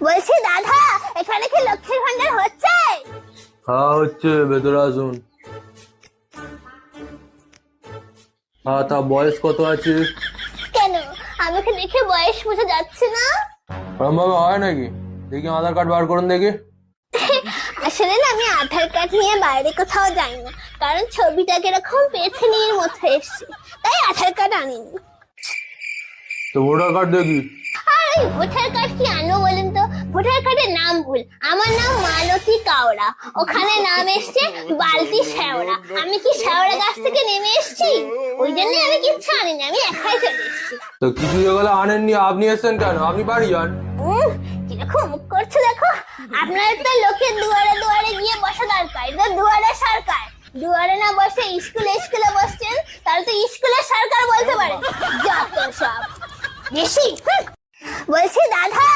বলছি দাদা, এখানে কি লক্ষ্মীর ভান্ডার হচ্ছে? হ্যাঁ হচ্ছে, ভেতরে আসুন। হ্যাঁ, তা বয়স কত আছে? কেন, আমাকে দেখে বয়স বোঝা যাচ্ছে না? ওরম ভাবে হয় নাকি? দেখি আধার কার্ড বার করুন দেখি। আসলে না, আমি আধার কার্ড নিয়ে বাইরে কোথাও যাই না, কারণ ছবিটা কিরকম পেছনের মতো এসছে, তাই আধার কার্ড আনিনি। তো ভোটার কার্ড দেখি। আর ওই ভোটার কার্ড কি আনবো বলেন তো? ভোটার কার্ডের নাম ভুল। আমার নাম মালতী কাওড়া, ওখানে নাম এসছে বালতি শেওড়া। আমি কি শেওড়া গাছ থেকে নেমে এসছি? ওই জন্য আমি কিচ্ছু আনিনি, আমি একাই চলে এসছি। তো কিছু যেগুলো আনেননি, আপনি এসছেন কেন? আপনি বাড়ি যান। কিরকম মুখ করছে দেখো। আপনার তো লোকের দুয়ারে দুয়ারে গিয়ে বসা দরকার, এটা দুয়ারে সরকার। দুয়ারে না বসে স্কুলে স্কুলে বসছেন, তাহলে তো স্কুলের সরকার বলতে পারে। যত সব বেশি। বলছি দাদা,